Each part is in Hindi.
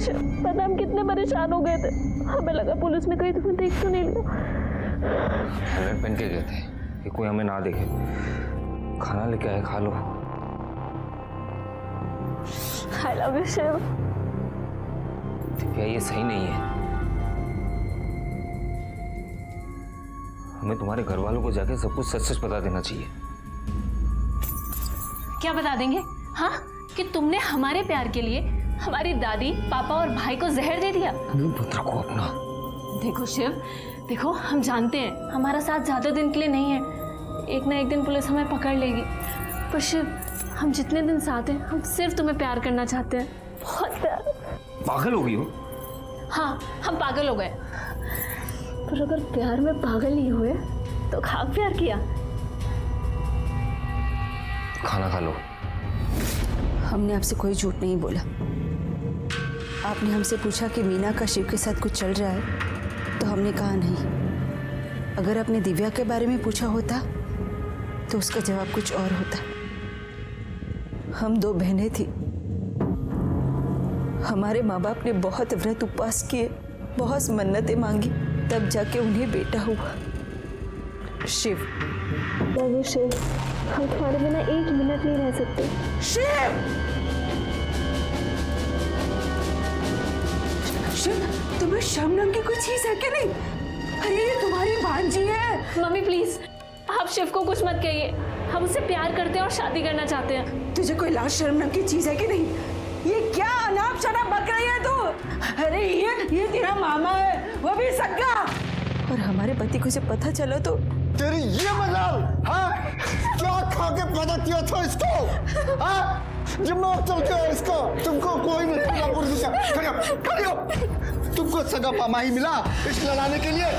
शिव, पता हम कितने परेशान हो गए थे। हमें लगा पुलिस ने कहीं तुम्हें देख तो नहीं लिया। हेलमेट पहन के गए थे कि कोई हमें ना देखे। खाना लेके आए, खा लो। I love you Shiv. Divya, ये सही नहीं है। हमें तुम्हारे घर वालों को जाके सब कुछ सच सच बता देना चाहिए। क्या बता देंगे? हाँ, कि तुमने हमारे प्यार के लिए हमारी दादी, पापा और भाई को जहर दे दिया। पुत्र को अपना। देखो शिव, देखो हम जानते हैं हमारा साथ ज्यादा दिन के लिए नहीं है। एक ना एक दिन पुलिस हमें पकड़ लेगी। पर शिव, हम जितने दिन साथ हैं, हम सिर्फ तुम्हें प्यार करना चाहते हैं, बहुत प्यार। पागल हो गई हो? हाँ, हम पागल हो गए। पर अगर प्यार में पागल नहीं हुए तो खाक प्यार किया। खाना खा लो। हमने आपसे कोई झूठ नहीं बोला। आपने हमसे पूछा कि मीना का शिव के साथ कुछ चल रहा है, तो हमने कहा नहीं। अगर आपने दिव्या के बारे में पूछा होता तो उसका जवाब कुछ और होता। हम 2 बहनें थी। हमारे माँ बाप ने बहुत व्रत उपवास किए, बहुत मन्नतें मांगी, तब जाके उन्हें बेटा हुआ। शिव, शिव, हम तुम्हारे बिना एक मिनट नहीं रह सकते। शिव, शिव, तुम्हें शर्म नाम की कोई चीज है कि नहीं? अरे ये तुम्हारी भांजी है। मम्मी प्लीज, आप शिव को कुछ मत कहिए। हम उससे प्यार करते हैं और शादी करना चाहते हैं। तुझे कोई लाज शर्म नाम की चीज है कि नहीं? ये क्या अनाप शनाप बक रही है तू? अरे ये तेरा मामा है, वो भी सक्का। और हमारे पति को जब पता चला तो तेरी ये मजाल, हाँ? क्या खा के पैदा किया था इसको? हाँ? दिमाग चल गया इसको। तुमको कोई नहीं मिला पुरुष का। खड़े हो। तुमको सगा पामा ही मिला इश्क लड़ाने के लिए।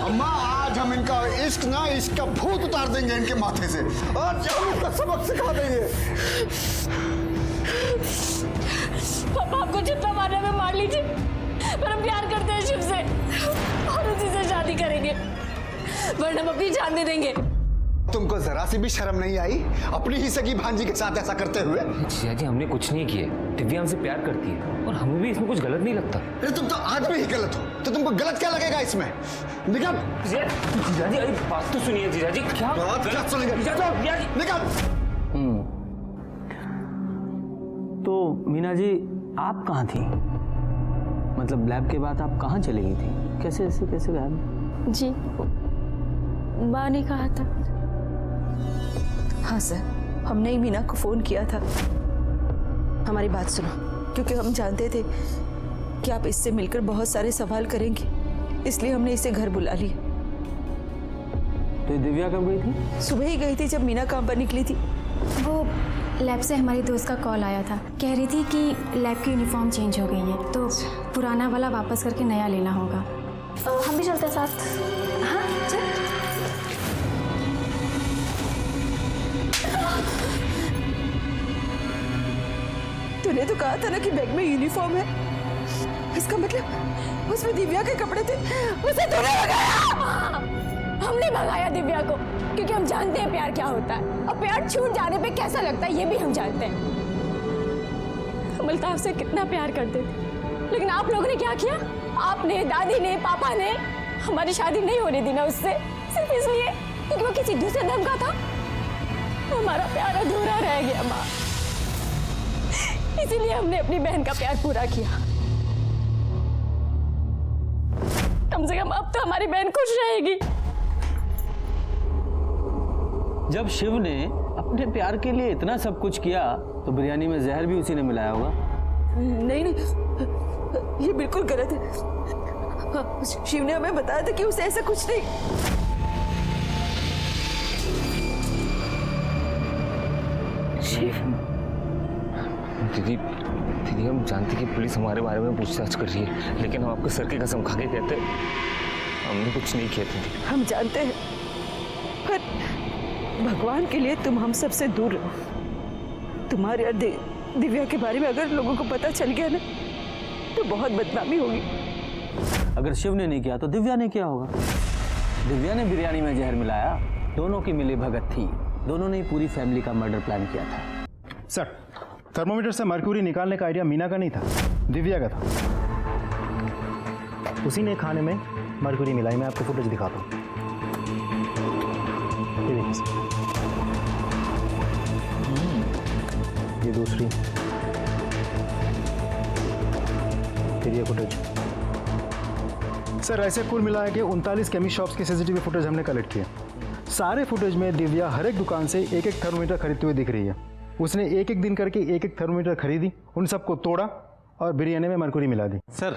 अम्मा, आज हम इनका इश्क ना, इसका भूत उतार देंगे इनके माथे से और हम इनका सबक सिखा देंगे। पापा, आपको जितना मारने में मार लीजिए, पर हम प्यार करते हैं शिव से और उसी से शादी करेंगे, वरना हम अपनी जान दे देंगे। तुमको जरा सी भी शर्म नहीं आई अपनी ही सगी भांजी के साथ ऐसा करते हुए? जिया जी, हमने कुछ नहीं किया। दिव्या हमसे प्यार करती है और हमें भी इसमें कुछ गलत नहीं लगता। अरे तुम तो आज भी ही गलत हो, तो तुमको गलत क्या लगेगा इसमें? निकल। जीजा जी, अरे बात तो सुनिए। जीजा जी, क्या बात क्या सुनेगा? निकल। तो मीना जी, आप कहाँ थी? मतलब लैब के बाद आप कहाँ चली गई थी? कैसे गायब? जी, माँ ने कहा था। हाँ सर, हमने ही मीना को फोन किया था। हमारी बात सुनो, क्योंकि हम जानते थे कि आप इससे मिलकर बहुत सारे सवाल करेंगे, इसलिए हमने इसे घर बुला लिया। तो दिव्या कब गई थी? सुबह ही गई थी जब मीना काम पर निकली थी। वो लैब से हमारी दोस्त का कॉल आया था, कह रही थी कि लैब की यूनिफॉर्म चेंज हो गई है, तो पुराना वाला वापस करके नया लेना होगा। हम भी चलते हैं साथ। हाँ चल। तूने तो कहा था ना कि बैग में यूनिफॉर्म है, इसका मतलब उसमें दिव्या के कपड़े थे। उसे तूने भगाया। हमने भगाया दिव्या को, क्योंकि हम जानते हैं प्यार क्या होता है और प्यार छूट जाने पे कैसा लगता है, ये भी हम जानते हैं। हम अल्ताफ से कितना प्यार करते थे, लेकिन आप लोगों ने क्या किया? आपने, दादी ने, पापा ने हमारी शादी नहीं होने दी ना उससे, सिर्फ इसलिए क्योंकि वो किसी दूसरे धर्म का था। हमारा प्यार अधूरा रह गया माँ, इसीलिए हमने अपनी बहन का प्यार पूरा किया। कम से कम अब तो हमारी बहन खुश रहेगी। जब शिव ने अपने प्यार के लिए इतना सब कुछ किया, तो बिरयानी में जहर भी उसी ने मिलाया होगा। नहीं, ये बिल्कुल गलत है। शिव ने हमें बताया था कि उसे ऐसा कुछ नहीं। शिव, दीदी, हम जानते कि पुलिस हमारे बारे में पूछताछ कर रही है, लेकिन हम आपको सर की कसम खा के कहते हमने कुछ नहीं किया था। हम जानते हैं, पर भगवान के लिए तुम हम सबसे दूर रहो। तुम्हारे और दिव्या के बारे में अगर लोगों को पता चल गया ना, तो बहुत बदनामी होगी। अगर शिव ने नहीं किया तो दिव्या ने किया होगा। दिव्या ने बिरयानी में जहर मिलाया, दोनों की मिली भगत थी, दोनों ने पूरी फैमिली का मर्डर प्लान किया था। सर, थर्मोमीटर से मर्क्यूरी निकालने का आइडिया मीना का नहीं था, दिव्या का था। उसी ने खाने में मर्क्यूरी मिलाई। मैं आपको फुटेज दिखाता हूँ। ये देखिए सर, ये दूसरी, फिर ये फुटेज। सर ऐसे कुल मिला के 39 केमिस्ट शॉप्स की सीसीटीवी फुटेज हमने कलेक्ट किया। सारे फुटेज में दिव्या हर एक दुकान से एक एक थर्मोमीटर खरीदते हुए दिख रही है। उसने एक एक दिन करके एक एक थर्मोमीटर खरीदी, उन सबको तोड़ा और बिरयानी में मरकुरी मिला दी। सर,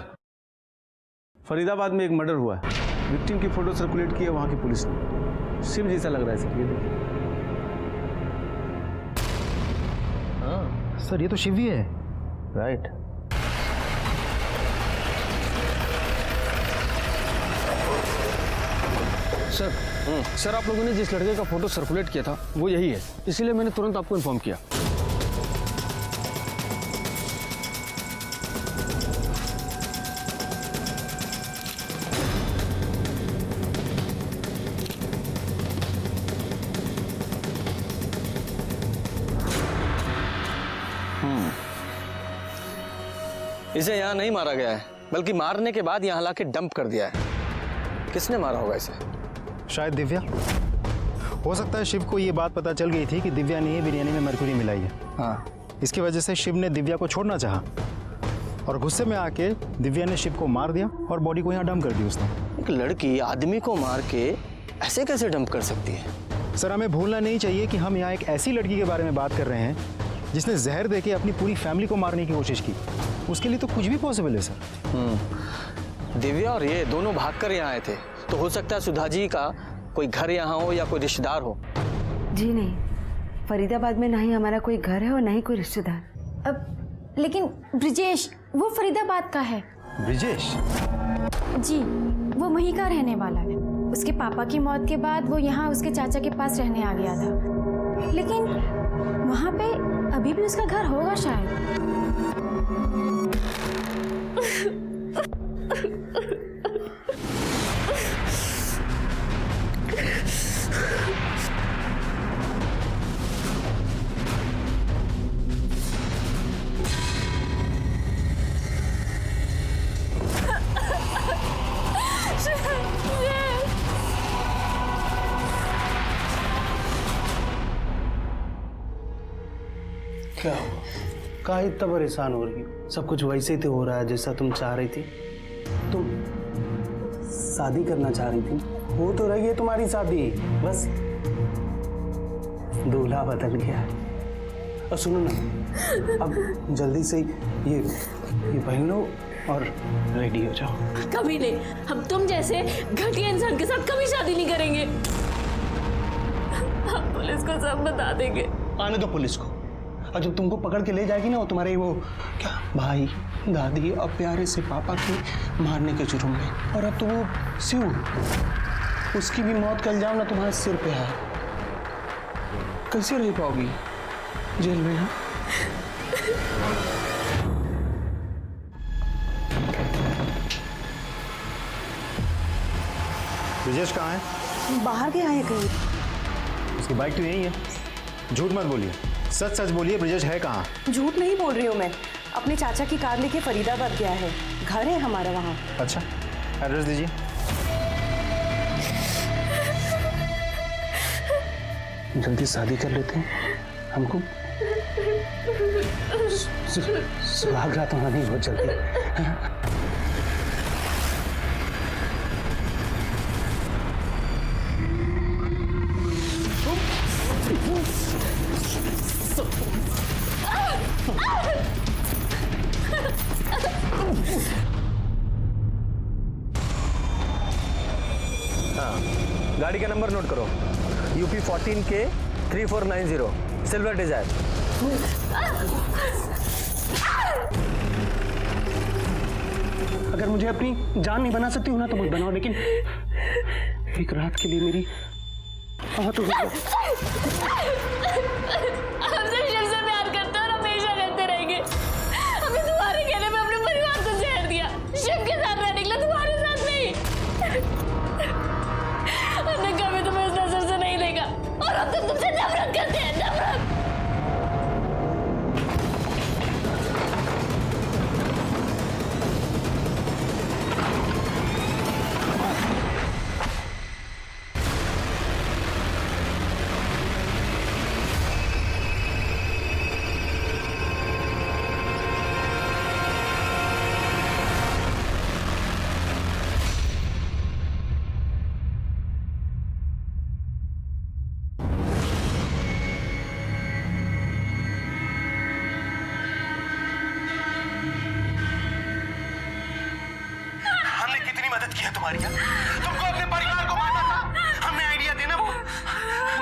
फरीदाबाद में एक मर्डर हुआ है, विक्टिम की फोटो सर्कुलेट की है वहां की पुलिस ने। शिव जैसा लग रहा है सर, ये देखिए। हाँ सर, ये तो शिव ही है। राइट। सर आप लोगों ने जिस लड़के का फोटो सर्कुलेट किया था वो यही है, इसीलिए मैंने तुरंत आपको इन्फॉर्म किया। इसे यहाँ नहीं मारा गया है, बल्कि मारने के बाद यहाँ लाके डंप कर दिया है। किसने मारा होगा इसे? शायद दिव्या। हो सकता है शिव को ये बात पता चल गई थी कि दिव्या ने बिरयानी में मरकुरी मिलाई है। हाँ, इसकी वजह से शिव ने दिव्या को छोड़ना चाहा और गुस्से में आके दिव्या ने शिव को मार दिया और बॉडी को यहाँ डंप कर दी उसने। एक लड़की आदमी को मार के ऐसे कैसे डंप कर सकती है? सर हमें भूलना नहीं चाहिए कि हम यहाँ एक ऐसी लड़की के बारे में बात कर रहे हैं जिसने जहर देके अपनी पूरी फैमिली को मारने की कोशिश की। उसके लिए तो कुछ भी पॉसिबल है सर। दिव्या और ये दोनों भागकर यहाँ आए थे, तो हो सकता है सुधा जी का कोई घर यहाँ हो या कोई रिश्तेदार हो। जी नहीं, फरीदाबाद में ना ही हमारा कोई घर है और ना ही कोई रिश्तेदार। अब लेकिन ब्रिजेश वो फरीदाबाद का है। ब्रिजेश? जी, वो वहीं का रहने वाला है। उसके पापा की मौत के बाद वो यहाँ उसके चाचा के पास रहने आ गया था, लेकिन वहाँ पे अभी भी उसका घर होगा शायद। क्या हुआ? काहे इतना परेशान हो रही हो? सब कुछ वैसे ही तो हो रहा है जैसा तुम चाह रही थी। तुम शादी करना चाह रही थी, हो तो रही है तुम्हारी शादी, बस दूल्हा बदल गया है। और सुनो ना, अब जल्दी से ये पहन लो और रेडी हो जाओ। कभी नहीं, हम तुम जैसे घटिया इंसान के साथ कभी शादी नहीं करेंगे। हम पुलिस को सब बता देंगे। आने दो पुलिस को, और जब तुमको पकड़ के ले जाएगी ना वो तुम्हारे वो क्या भाई दादी और प्यारे से पापा के मारने के जुर्म में, और अब तो वो शिव, उसकी भी मौत का इल्जाम ना तुम्हारे सिर पे है। कैसे रह पाओगी जेल में? हाँ, ब्रिजेश कहाँ है? बाहर गया है कहीं। उसकी बाइक तो यही है। झूठ मत बोलिए, सच सच बोलिए, ब्रिजेश है कहाँ? झूठ नहीं बोल रही हूँ मैं। अपने चाचा की कार लेके फरीदाबाद गया है, घर है हमारा वहाँ। अच्छा, एड्रेस दीजिए। जल्दी शादी कर लेते हैं, हमको सुहाग रात होना नहीं बहुत जल्दी। गाड़ी का नंबर नोट करो, UP 14K 3490 सिल्वर डिजायर। अगर मुझे अपनी जान नहीं बना सकती हो ना तो मत बनाओ, लेकिन एक रात के लिए मेरी तो हमसे शिव से प्यार करते और हमेशा करते रहेंगे। हमने तुम्हारे कहने पे अपने परिवार को जहर दिया, शिव के साथ रहने के लिए, तुम्हारे साथ नहीं। हमने कभी तुम्हें इस नजर से नहीं देखा और अब तो तुमसे नफरत करते हैं, नफरत। मारिया? तुमको अपने परिवार को मारना था। हमने आइडिया देना वो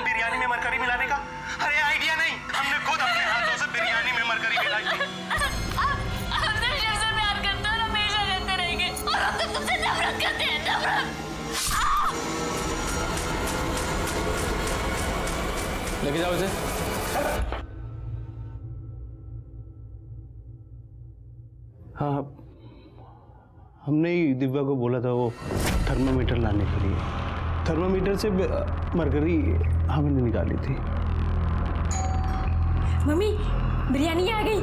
बिरयानी में मरकरी मिलाने का। अरे आइडिया नहीं, हमने खुद अपने हाथों से बिरयानी में मरकरी मिलाई थी। हम तो शिव से प्यार करते हैं और हमेशा करते रहेंगे, और हम तो तुमसे नफरत करते हैं, नफरत। लेके जाओ इसे। हाँ, हमने ही दिव्या को बोला था वो थर्मामीटर लाने के लिए। थर्मामीटर से मरकरी हमने निकाली थी। मम्मी बिरयानी आ गई।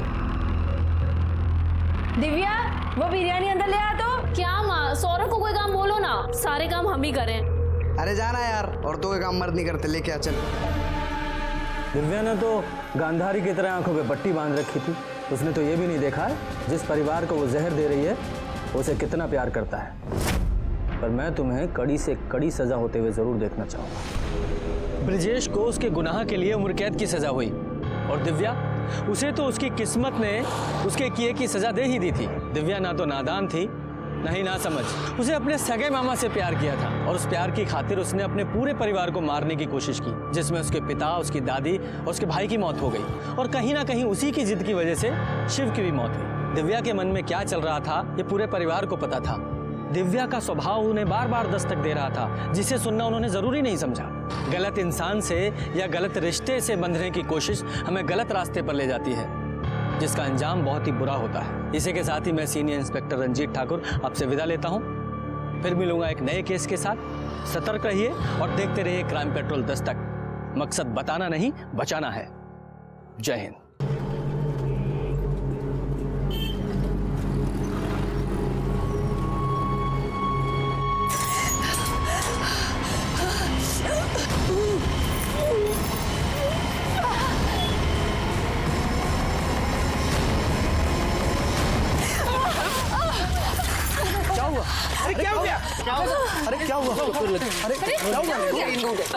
दिव्या, वो बिरयानी अंदर ले आ तो। क्या माँ, सौरभ को कोई काम बोलो ना, सारे काम हम ही करें। अरे जाना यार, औरतों के काम मर्द नहीं करते, लेके आ चल। दिव्या ने तो गांधारी की तरह आंखों पे पट्टी बांध रखी थी। उसने तो ये भी नहीं देखा जिस परिवार को वो जहर दे रही है उसे कितना प्यार करता है। पर मैं तुम्हें कड़ी से कड़ी सजा होते हुए जरूर देखना चाहूंगा। ब्रजेश को उसके गुनाह के लिए उम्र कैद की सजा हुई, और दिव्या, उसे तो उसकी किस्मत ने उसके किए की सजा दे ही दी थी। दिव्या ना तो नादान थी, ना ही ना समझ। उसे अपने सगे मामा से प्यार किया था, और उस प्यार की खातिर उसने अपने पूरे परिवार को मारने की कोशिश की, जिसमें उसके पिता, उसकी दादी और उसके भाई की मौत हो गई। और कहीं ना कहीं उसी की जिद की वजह से शिव की भी मौत हुई। दिव्या के मन में क्या चल रहा था ये पूरे परिवार को पता था। दिव्या का स्वभाव उन्हें बार बार दस्तक दे रहा था, जिसे सुनना उन्होंने जरूरी नहीं समझा। गलत इंसान से या गलत रिश्ते से बंधने की कोशिश हमें गलत रास्ते पर ले जाती है, जिसका अंजाम बहुत ही बुरा होता है। इसी के साथ ही मैं सीनियर इंस्पेक्टर रंजीत ठाकुर आपसे विदा लेता हूं। फिर मिलूंगा एक नए केस के साथ। सतर्क रहिए और देखते रहिए क्राइम पेट्रोल दस्तक। मकसद बताना नहीं, बचाना है। जय हिंद। अरे क्या हो गया? अरे क्या हुआ? अरे क्या हुआ?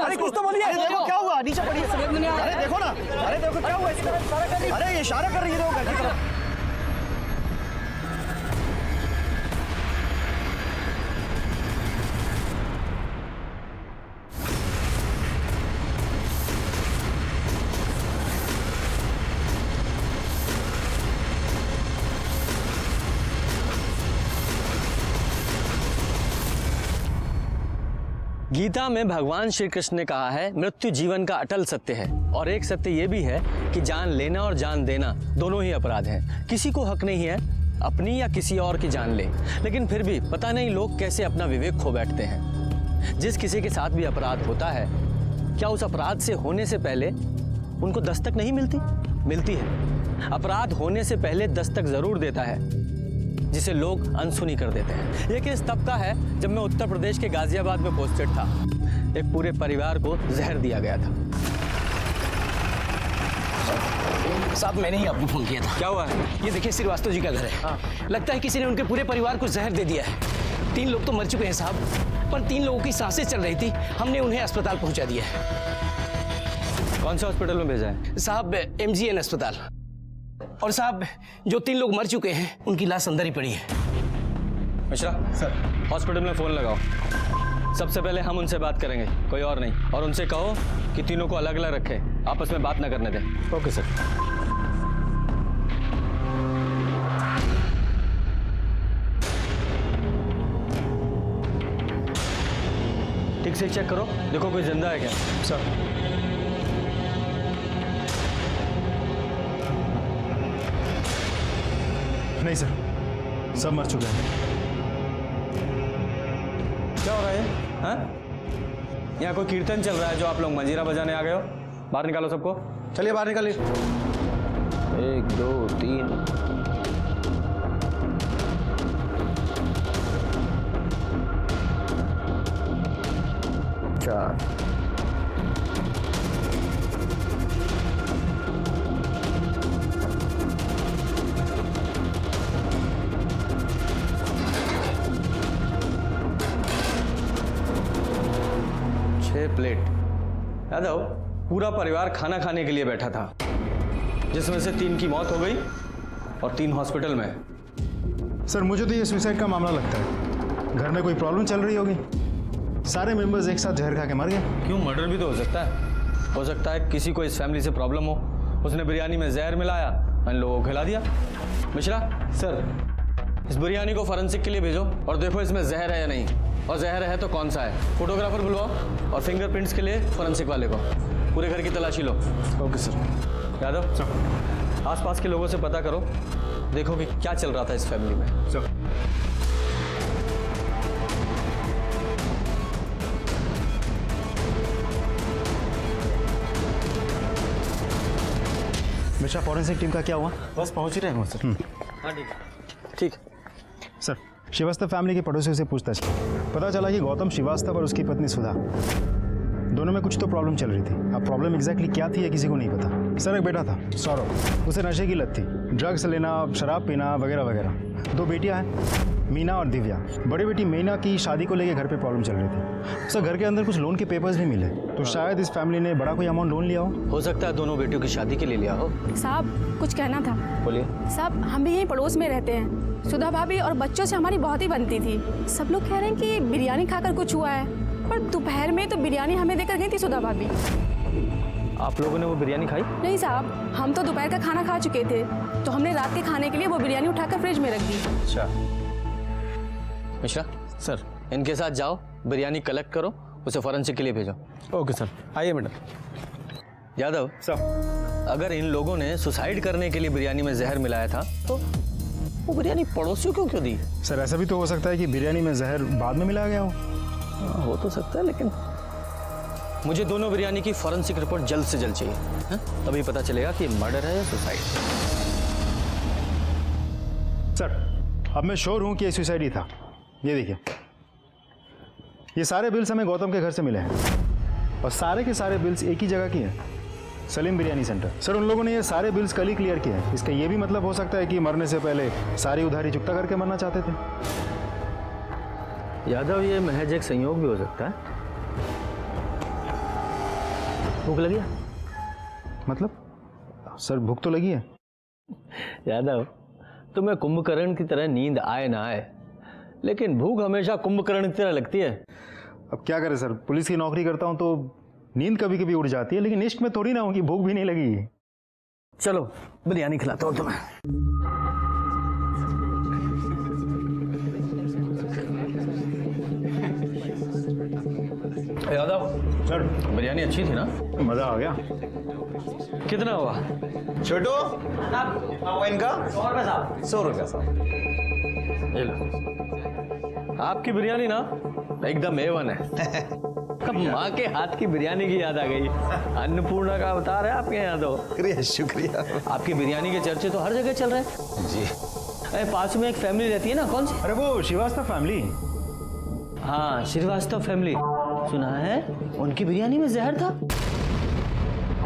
अरे कुछ तो बोलिए। देखो क्या हुआ? नीचे पड़िए। अरे देखो ना, अरे देखो क्या हुआ? अरे ये इशारा कर रही है घर की तरफ। गीता में भगवान श्री कृष्ण ने कहा है, मृत्यु जीवन का अटल सत्य है। और एक सत्य ये भी है कि जान लेना और जान देना दोनों ही अपराध हैं। किसी को हक नहीं है अपनी या किसी और की जान ले, लेकिन फिर भी पता नहीं लोग कैसे अपना विवेक खो बैठते हैं। जिस किसी के साथ भी अपराध होता है, क्या उस अपराध से होने से पहले उनको दस्तक नहीं मिलती? मिलती है। अपराध होने से पहले दस्तक जरूर देता है, जिसे लोग अनसुनी कर देते हैं। ये केस तब का है जब मैं उत्तर प्रदेश के गाजियाबाद में पोस्टेड था। एक पूरे परिवार को जहर दिया गया था। साहब, मैंने ही आपको फोन किया था। क्या हुआ है? ये देखिए, श्रीवास्तव जी का घर है। हाँ। लगता है किसी ने उनके पूरे परिवार को जहर दे दिया है। 3 लोग तो मर चुके हैं साहब, पर 3 लोगों की सांसें चल रही थी। हमने उन्हें अस्पताल पहुंचा दिया है। कौन से हॉस्पिटल में भेजा है? साहब, MGN अस्पताल। और साहब, जो 3 लोग मर चुके हैं उनकी लाश अंदर ही पड़ी है। मिश्रा सर, हॉस्पिटल में फोन लगाओ। सबसे पहले हम उनसे बात करेंगे, कोई और नहीं। और उनसे कहो कि तीनों को अलग अलग रखे, आपस में बात ना करने दें। Okay sir. ठीक से चेक करो, देखो कोई जिंदा है क्या। सर। नहीं सर, सब मर चुके हैं। क्या हो रहा है? हाँ? यहाँ कोई कीर्तन चल रहा है जो आप लोग मंजीरा बजाने आ गए हो? बाहर निकालो सबको। चलिए बाहर निकालिए। 1 2 3। 4। प्लेट। यादव, पूरा परिवार खाना खाने के लिए बैठा था, जिसमें से 3 की मौत हो गई और 3 हॉस्पिटल में। सर, मुझे तो ये सुसाइड का मामला लगता है। घर में कोई प्रॉब्लम चल रही होगी, सारे मेंबर्स एक साथ जहर खा के मर गए। क्यों, मर्डर भी तो हो सकता है किसी को इस फैमिली से प्रॉब्लम हो, उसने बिरयानी में जहर मिलाया, इन लोगों को खिला दिया। मिश्रा सर, इस बिरयानी को फॉरेंसिक के लिए भेजो और देखो इसमें जहर है या नहीं, और जहर है तो कौन सा है। फोटोग्राफर बुलवाओ और फिंगरप्रिंट्स के लिए फॉरेंसिक वाले को। पूरे घर की तलाशी लो। Okay sir. यादव सर, आसपास के लोगों से पता करो, देखो कि क्या चल रहा था इस फैमिली में। सर मिश्रा, फॉरेंसिक टीम का क्या हुआ? बस पहुंच ही रहे हैं सर। हाँ ठीक। सर, श्रीवास्तव फैमिली के पड़ोसियों से पूछताछ की, पता चला कि गौतम श्रीवास्तव और उसकी पत्नी सुधा दोनों में कुछ तो प्रॉब्लम चल रही थी। अब प्रॉब्लम एग्जैक्टली क्या थी ये किसी को नहीं पता। सर, एक बेटा था सौरभ, उसे नशे की लत थी, ड्रग्स लेना, शराब पीना वगैरह वगैरह। 2 बेटियां हैं, मीना और दिव्या। बड़ी बेटी मीना की शादी को लेकर घर पे प्रॉब्लम चल रही थी। सर, घर के अंदर कुछ लोन के पेपर्स भी मिले, तो शायद इस फैमिली ने बड़ा कोई अमाउंट लोन लिया हो सकता है दोनों बेटियों की शादी के लिए लिया हो। साहब कुछ कहना था। बोलिए। साहब, हम भी यहीं पड़ोस में रहते हैं। सुधा भाभी और बच्चों से हमारी बहुत ही बनती थी। सब लोग कह रहे हैं कि बिरयानी खाकर कुछ हुआ है, पर दोपहर में तो बिरयानी हमें देकर गई थी सुधा भाभी। आप लोगों ने वो बिरयानी खाई? नहीं साहब, हम तो दोपहर का खाना खा चुके थे, तो हमने रात के खाने के लिए वो बिरयानी उठाकर फ्रिज में रख दी। अच्छा। मिश्रा सर, इनके साथ जाओ, बिरयानी कलेक्ट करो, उसे फॉरेंसिक के लिए भेजो। Okay sir. आइए मैडम। यादव सर, अगर इन लोगों ने सुसाइड करने के लिए बिरयानी में जहर मिलाया था तो वो बिरयानी पड़ोसियों को क्यों दी? सर, ऐसा भी तो हो सकता है कि बिरयानी में जहर बाद में मिलाया गया हो। हो तो सकता है, लेकिन मुझे दोनों बिरयानी की फॉरेंसिक रिपोर्ट जल्द से जल्द चाहिए, है? तभी पता चलेगा कि मर्डर है या सुसाइड। सर, अब मैं श्योर हूं कि ये सुसाइड ही था। ये देखिए, ये सारे बिल्स हमें गौतम के घर से मिले हैं, और सारे के सारे बिल्स एक ही जगह की हैं, सलीम बिरयानी सेंटर। सर, उन लोगों ने ये सारे बिल्स कल ही क्लियर किए हैं। इसका ये भी मतलब हो सकता है कि मरने से पहले सारी उधारी चुकता करके मरना चाहते थे। यादव, ये महज एक संयोग भी हो सकता है। भूख लगी है? मतलब सर, भूख तो लगी है। यादव, तुम्हें कुंभकर्ण की तरह नींद आए ना आए, लेकिन भूख हमेशा कुंभकर्ण की तरह लगती है। अब क्या करें सर, पुलिस की नौकरी करता हूं तो नींद कभी कभी उड़ जाती है, लेकिन इश्क में थोड़ी ना होगी, भूख भी नहीं लगेगी। चलो बिरयानी खिलाता हूँ तुम्हें। यादव सर, बिरयानी अच्छी थी ना? मजा आ गया। कितना हुआ? छोटू इनका 100 रुपया साहब। ये लो। आपकी बिरयानी ना एकदम A1 है। कब माँ के हाथ की बिरयानी की याद आ गई। अन्नपूर्णा का अवतार है आपके यहाँ तो। शुक्रिया शुक्रिया। आपकी बिरयानी के चर्चे तो हर जगह चल रहे हैं जी। अरे पास में एक फैमिली रहती है ना, कौन सी? अरे वो श्रीवास्तव फैमिली। हाँ, श्रीवास्तव फैमिली। सुना है उनकी बिरयानी में जहर था।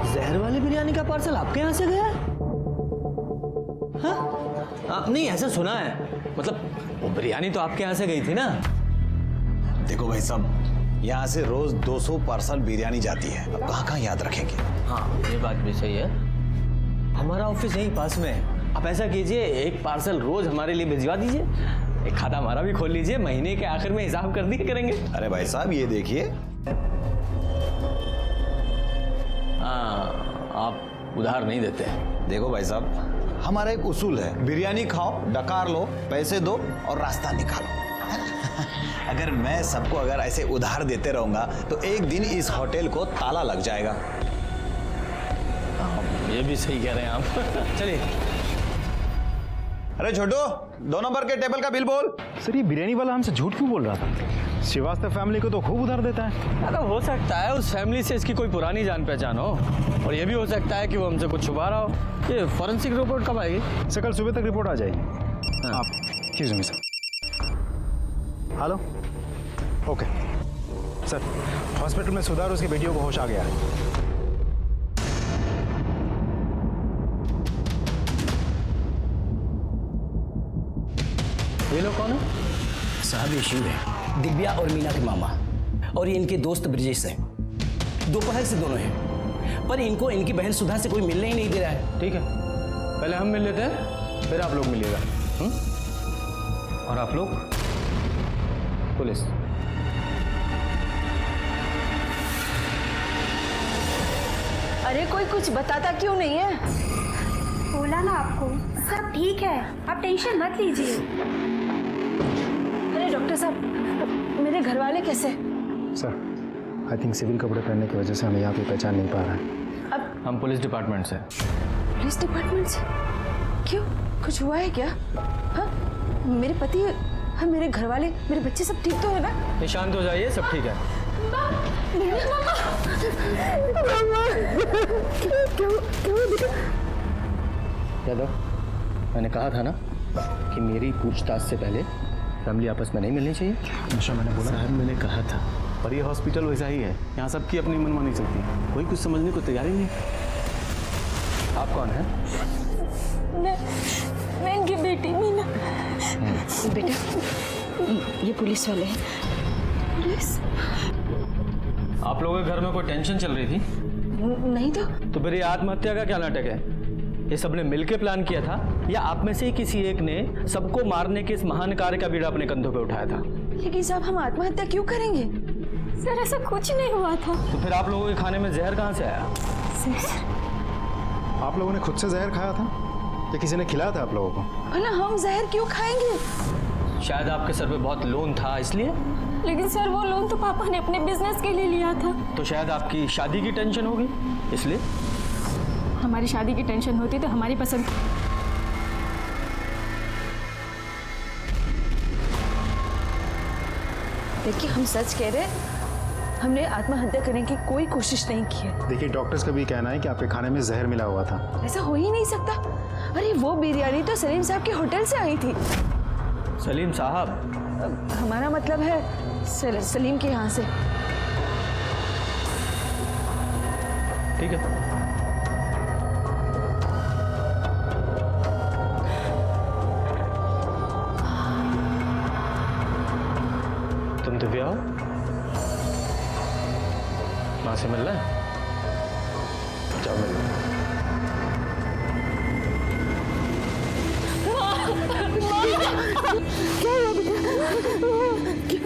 जहर वाली बिरयानी का पार्सल आपके यहाँ से गया? हाँ, नहीं ऐसा सुना है, मतलब वो बिरयानी तो आपके यहाँ से गई थी ना? देखो भाई साहब, यहाँ से रोज 200 पार्सल बिरयानी जाती है, अब कहाँ याद रखेंगे। हाँ, ये बात भी सही है। हमारा ऑफिस यहीं पास में है। आप ऐसा कीजिए, एक पार्सल रोज हमारे लिए भिजवा दीजिए, एक खाता हमारा भी खोल लीजिए, महीने के आखिर में हिसाब कर दिए करेंगे। अरे भाई साहब, ये देखिए। हाँ, आप उधार नहीं देते हैं। देखो भाई साहब, हमारा एक उसूल है, बिरयानी खाओ, डकार लो, पैसे दो और रास्ता निकालो। अगर मैं सबको अगर ऐसे उधार देते रहूंगा तो एक दिन इस होटल को ताला लग जाएगा। ये भी सही कह रहे हैं आप। चलिए। अरे छोटू, 2 नंबर के टेबल का बिल बोल। सर, ये बिरयानी वाला हमसे झूठ क्यों बोल रहा था? श्रीवास्तव फैमिली को तो खूब उधार देता है। अरे हो सकता है उस फैमिली से इसकी कोई पुरानी जान पहचान हो, और ये भी हो सकता है कि वो हमसे कुछ छुपा रहा हो। ये फॉरेंसिक रिपोर्ट कब आएगी? सर, कल सुबह तक रिपोर्ट आ जाएगी। आप excuse me sir. Hello. Okay sir, hospital में सुधार, उसकी बेटियों को होश आ गया है। ये लोग कौन है? साहब, ये शिव है, दिव्या और मीना के मामा, और ये इनके दोस्त ब्रजेश है। दोपहर से दोनों हैं, पर इनको इनकी बहन सुधा से कोई मिलने ही नहीं दे रहा है। ठीक है, पहले हम मिल लेते हैं, फिर आप लोग मिलिएगा। और आप लोग पुलिस। अरे कोई कुछ बताता क्यों नहीं है? बोला ना आपको, सब ठीक है, आप टेंशन मत लीजिए। अरे डॉक्टर साहब, मेरे घर वाले कैसे? सर आई थिंक सिविल कपड़े पहनने की वजह से हमें यहाँ पे पहचान नहीं पा रहा है। अब हम पुलिस डिपार्टमेंट से। पुलिस डिपार्टमेंट से? क्यों, कुछ हुआ है क्या? हाँ, मेरे पति, हाँ, मेरे घर वाले, मेरे बच्चे सब ठीक तो है ना? ये शांत हो जाइए, सब ठीक है। यादव, मैंने कहा था ना कि मेरी पूछताछ से पहले फैमिली आपस में नहीं मिलनी चाहिए। हमेशा मैंने बोला साहब मैंने कहा था, पर ये हॉस्पिटल वैसा ही है, यहाँ सबकी अपनी मनमानी चलती है, कोई कुछ समझने को तैयार ही नहीं। आप कौन हैं? मैं इनकी बेटी मीना। बेटा, ये पुलिस वाले हैं। पुलिस? आप लोगों के घर में कोई टेंशन चल रही थी? नहीं तो फिर ये आत्महत्या का क्या नाटक है? ये सबने मिलकर प्लान किया था या आप में से ही किसी एक ने सबको मारने के इस महान कार्य का बीड़ा अपने कंधों पे उठाया था? लेकिन साहब, हम आत्महत्या क्यों करेंगे? सर ऐसा कुछ नहीं हुआ था। तो फिर आप लोगों के खाने में जहर कहाँ से आया? आप लोगों ने खुद से जहर खाया था या किसी ने खिलाया था आप लोगों को? भला हम जहर क्यों खाएंगे? शायद आपके सर पे बहुत लोन था इसलिए। लेकिन सर वो लोन तो पापा ने अपने बिजनेस के लिए लिया था। तो शायद आपकी शादी की टेंशन होगी इसलिए। हमारी शादी की टेंशन होती तो हमारी पसंद। देखिए, हम सच कह रहे हैं, हमने आत्महत्या करने की कोई कोशिश नहीं की है। देखिए डॉक्टर्स का भी कहना है कि आपके खाने में जहर मिला हुआ था। ऐसा हो ही नहीं सकता। अरे वो बिरयानी तो सलीम साहब के होटल से आई थी। सलीम साहब? हमारा मतलब है सलीम के यहाँ से। ठीक है। तुम दिव्या हो? माँ से मिलना है? जाओ मिल लो।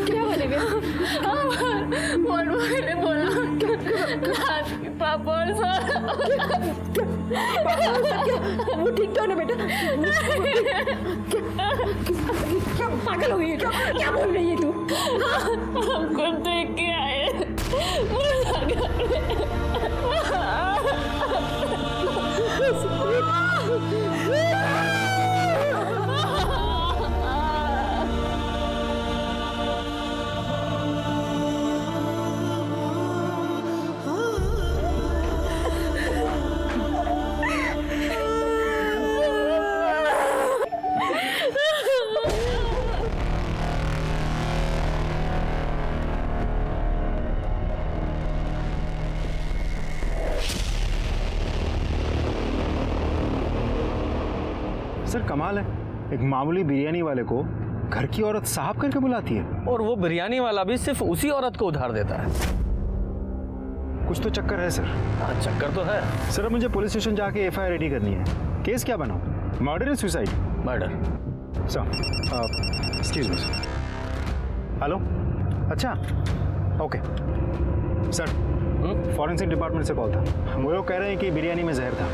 क्या बोले भैया? बोला पापा और वो ठीक तो ना बेटा? क्या पागल हो गई है क्या बोल रही है तू? हमको देख के आए। सर कमाल है, एक मामूली बिरयानी वाले को घर की औरत साहब करके बुलाती है। और वो बिरयानी वाला भी सिर्फ उसी औरत को उधार देता है। कुछ तो चक्कर है सर। हाँ, चक्कर तो है। सर अब मुझे पुलिस स्टेशन जाके एफआईआर रेडी करनी है। केस क्या बनाऊं? मर्डर या suicide? Murder. Sir excuse me sir. Hello, अच्छा ओके सर, फॉरेंसिक डिपार्टमेंट से कॉल था। वो लोग कह रहे हैं कि बिरयानी में जहर था।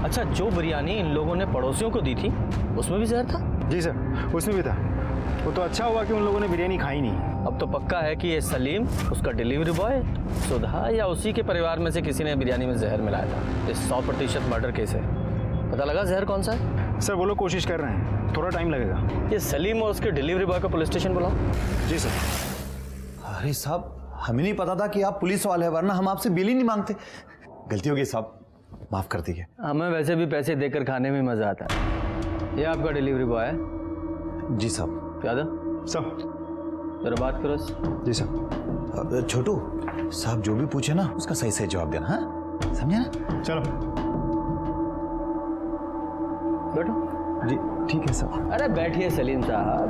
अच्छा, जो बिरयानी इन लोगों ने पड़ोसियों को दी थी उसमें भी जहर था? जी सर, उसमें भी था। वो तो अच्छा हुआ कि उन लोगों ने बिरयानी खाई नहीं। अब तो पक्का है कि ये सलीम, उसका डिलीवरी बॉय, सुधा या उसी के परिवार में से किसी ने बिरयानी में जहर मिलाया था। ये 100% मर्डर केस है। पता लगा जहर कौन सा है? सर वो लोग कोशिश कर रहे हैं, थोड़ा टाइम लगेगा। ये सलीम और उसके डिलीवरी बॉय को पुलिस स्टेशन बुलाओ। जी सर। अरे साहब, हमें नहीं पता था कि आप पुलिस वाले हैं, वरना हम आपसे बिल ही नहीं मांगते। गलती हो गई साहब, माफ कर दीजिए। हमें वैसे भी पैसे देकर खाने में मजा आता है। ये आपका डिलीवरी बॉय है? जी साहब। यादव सर जरा बात करो। जी सर। छोटू साहब जो भी पूछे ना उसका सही सही जवाब देना, हाँ समझे ना? चलो बैठो। जी ठीक है साहब। अरे बैठिए सलीम साहब।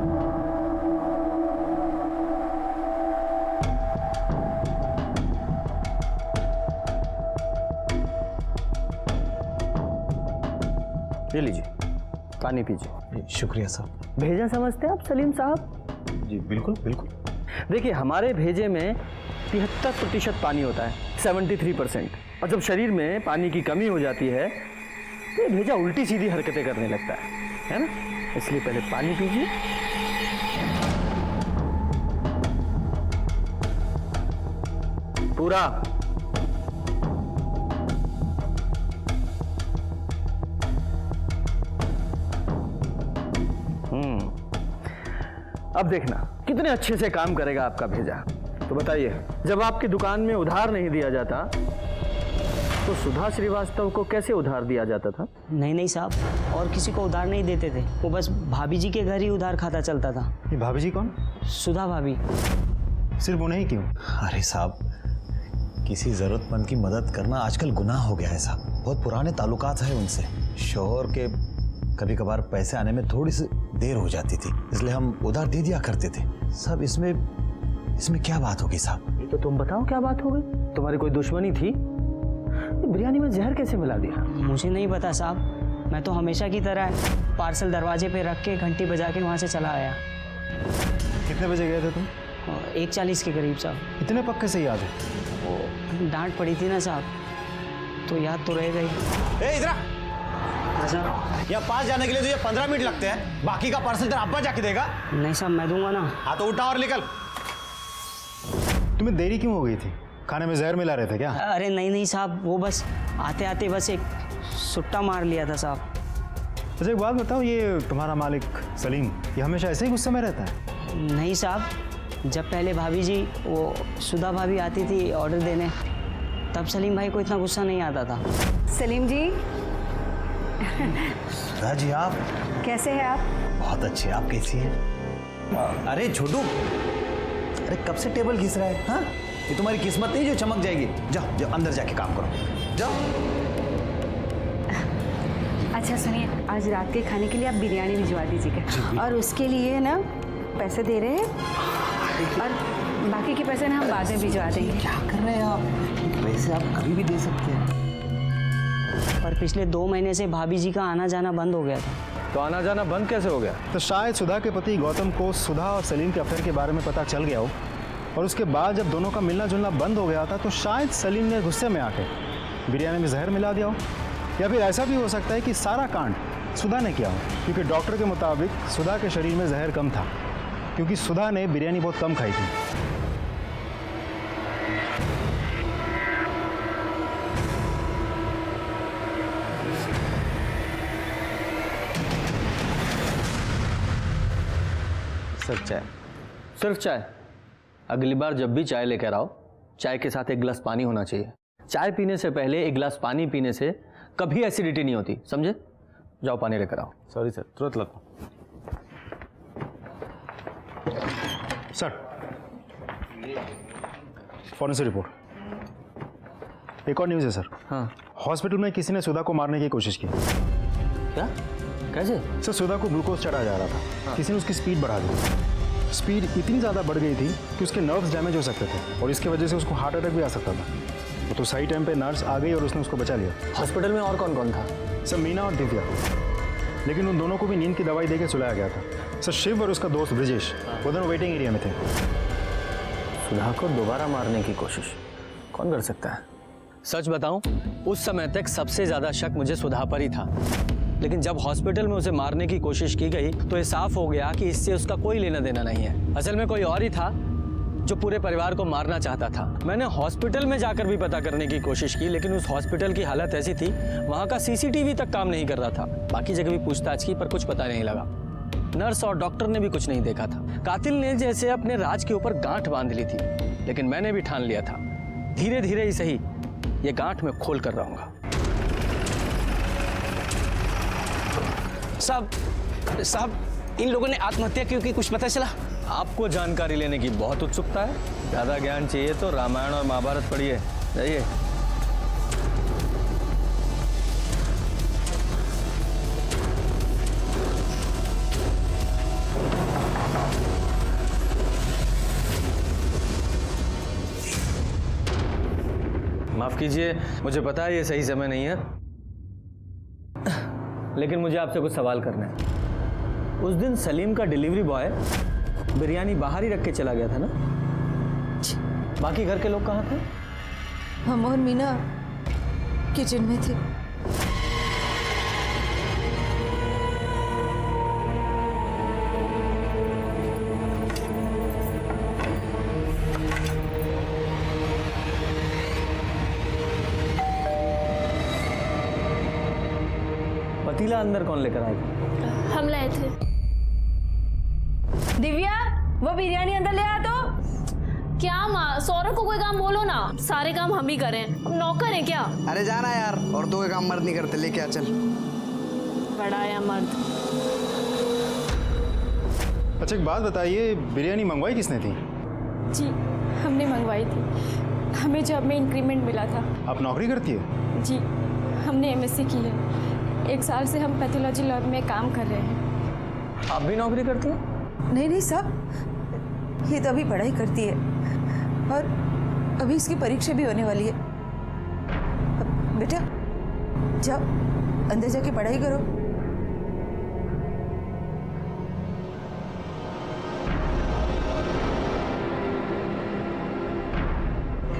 ये लीजिए, पानी पीजिए। शुक्रिया साहब। भेजा समझते हैं आप सलीम साहब? जी बिल्कुल बिल्कुल। देखिए, हमारे भेजे में 73% पानी होता है, 73%। और जब शरीर में पानी की कमी हो जाती है तो ये भेजा उल्टी सीधी हरकतें करने लगता है ना? इसलिए पहले पानी पीजिए। पूरा। अब देखना कितने अच्छे से काम करेगा आपका भेजा। तो बताइए, जब आपकी दुकान में उधार नहीं दिया जाता तो सुधा श्रीवास्तव को कैसे उधार दिया जाता था? नहीं साहब, और किसी को उधार नहीं देते थे, वो बस भाभी जी के घर ही उधार खाता चलता था। ये भाभी जी कौन? सुधा भाभी। सिर्फ उन्हें ही क्यों? अरे साहब, किसी जरूरतमंद की मदद करना आजकल गुनाह हो गया है साहब। बहुत पुराने ताल्लुकात है उनसे। शोहर के कभी कभार पैसे आने में थोड़ी सी देर हो जाती थी, इसलिए हम उधार दे दिया करते थे। सब इसमें क्या बात होगी साहब? ये तो तुम बताओ, क्या बात हो गई? तुम्हारी कोई दुश्मनी थी? बिरयानी में जहर कैसे मिला दिया? मुझे नहीं पता साहब, मैं तो हमेशा की तरह पार्सल दरवाजे पे रख के घंटी बजा के वहाँ से चला आया। कितने बजे गए थे तुम? 1:40 के करीब साहब। इतने पक्के से याद है? वो डांट पड़ी थी ना साहब, तो याद तो रह गई। इधर यहाँ पास जाने के लिए तुझे 15 मिनट लगते हैं, बाकी का पार्सल तेरा अब्बा जाके देगा। नहीं साहब, मैं दूंगा ना। हाँ तो उठा और निकल। तुम्हें देरी क्यों हो गई थी? खाने में जहर मिला रहे थे क्या? अरे नहीं साहब, वो बस आते आते बस एक सुट्टा मार लिया था साहब। अच्छा एक बात बताओ, ये तुम्हारा मालिक सलीम ये हमेशा ऐसे ही गुस्से में रहता है? नहीं साहब, जब पहले भाभी जी वो सुधा भाभी आती थी ऑर्डर देने, तब सलीम भाई को इतना गुस्सा नहीं आता था। सलीम जी, सुधा जी आप कैसे हैं आप? बहुत अच्छे, आप कैसी हैं? अरे छोटू, अरे कब से टेबल घिस रहा है? हाँ, ये तुम्हारी किस्मत नहीं जो चमक जाएगी। जाओ जाओ अंदर जाके काम करो, जाओ। अच्छा सुनिए, आज रात के खाने के लिए आप बिरयानी भिजवा दीजिएगा, और उसके लिए ना पैसे दे रहे हैं, और बाकी के पैसे ना हम बाद में भिजवा देंगे। क्या कर रहे हैं आप? पैसे आप कभी भी दे सकते हैं। पर पिछले 2 महीने से भाभी जी का आना जाना बंद हो गया था। तो आना जाना बंद कैसे हो गया? तो शायद सुधा के पति गौतम को सुधा और सलीम के अफेयर के बारे में पता चल गया हो, और उसके बाद जब दोनों का मिलना जुलना बंद हो गया था तो शायद सलीम ने गुस्से में आके बिरयानी में जहर मिला दिया हो। या फिर ऐसा भी हो सकता है कि सारा कांड सुधा ने किया हो, क्योंकि डॉक्टर के मुताबिक सुधा के शरीर में जहर कम था, क्योंकि सुधा ने बिरयानी बहुत कम खाई थी। सिर्फ चाय? सिर्फ चाय? अगली बार जब भी चाय लेकर आओ, चाय के साथ एक गिलास पानी होना चाहिए। चाय पीने से पहले एक गिलास पानी पीने से कभी एसिडिटी नहीं होती, समझे? जाओ पानी लेकर आओ। सॉरी सर, तुरंत लाता हूं। Sir, forensic report. एक और न्यूज़ है सर। हाँ। हॉस्पिटल में किसी ने सुधा को मारने की कोशिश की। क्या? कैसे? सर, सुधा को ग्लूकोज चढ़ाया जा रहा था। हाँ। किसी ने उसकी स्पीड बढ़ा दी। स्पीड इतनी ज़्यादा बढ़ गई थी कि उसके नर्व्स डैमेज हो सकते थे, और इसकी वजह से उसको हार्ट अटैक भी आ सकता था। तो सही टाइम पे नर्स आ गई और उसने उसको बचा लिया। हॉस्पिटल में और कौन कौन था? सर, मीना और दिव्या, लेकिन उन दोनों को भी नींद की दवाई देकर सुलाया गया था। सर, शिव और उसका दोस्त ब्रिजेश वो दोनों वेटिंग एरिया में थे। सुधा को दोबारा मारने की कोशिश कौन कर सकता है? सच बताऊं, उस समय तक सबसे ज्यादा शक मुझे सुधा पर ही था, लेकिन जब हॉस्पिटल में उसे मारने की कोशिश की गई तो ये साफ हो गया कि इससे उसका कोई लेना देना नहीं है। असल में कोई और ही था जो पूरे परिवार को मारना चाहता था। मैंने हॉस्पिटल में जाकर भी पता करने की कोशिश की, लेकिन उस हॉस्पिटल की हालत ऐसी थी, वहाँ का सीसीटीवी तक काम नहीं कर रहा था। बाकी जगह भी पूछताछ की पर कुछ पता नहीं लगा। नर्स और डॉक्टर ने भी कुछ नहीं देखा था। कातिल ने जैसे अपने राज के ऊपर गांठ बांध ली थी, लेकिन मैंने भी ठान लिया था, धीरे धीरे ही सही ये गांठ में खोल कर रहूंगा। साहब, इन लोगों ने आत्महत्या क्यों की, कुछ पता चला? आपको जानकारी लेने की बहुत उत्सुकता है? ज्यादा ज्ञान चाहिए तो रामायण और महाभारत पढ़िए। जाइए। माफ कीजिए, मुझे पता है ये सही समय नहीं है, लेकिन मुझे आपसे कुछ सवाल करना है। उस दिन सलीम का डिलीवरी बॉय बिरयानी बाहर ही रख के चला गया था ना? बाकी घर के लोग कहाँ थे? हम और मीना किचन में थे। पतीला अंदर कौन लेकर आएगा? हम लाए थे। दिव्या, वो बिरयानी अंदर ले आ तो। क्या माँ, सौरभ को कोई काम बोलो ना, सारे काम हम ही करें, हम नौकर हैं क्या? अरे जाना यार, औरतों के काम मर्द नहीं करते, लेके आ चल। बड़ा या मर्द। अच्छा एक बात बताइए, बिरयानी मंगवाई किसने थी? जी हमने मंगवाई थी, हमें जॉब में इंक्रीमेंट मिला था। आप नौकरी करती है? जी हमने एमएससी की है, 1 साल से हम पैथोलॉजी लैब में काम कर रहे हैं। आप भी नौकरी करती हैं? नहीं नहीं साहब, ये तो अभी पढ़ाई करती है और अभी इसकी परीक्षा भी होने वाली है। अब बेटा जाओ अंदर जाके पढ़ाई करो।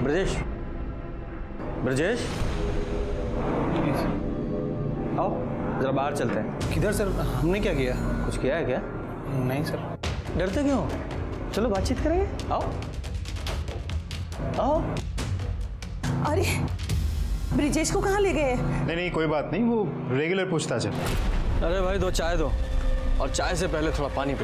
ब्रजेश, ब्रजेश, आओ जरा बाहर चलते हैं। किधर सर? हमने क्या किया? कुछ किया है क्या? नहीं सर। डरते क्यों? चलो बातचीत करेंगे, आओ आओ। अरे ब्रिजेश को कहाँ ले गए? नहीं नहीं कोई बात नहीं, वो रेगुलर पूछताछ है। अरे भाई 2 चाय दो, और चाय से पहले थोड़ा पानी पिला।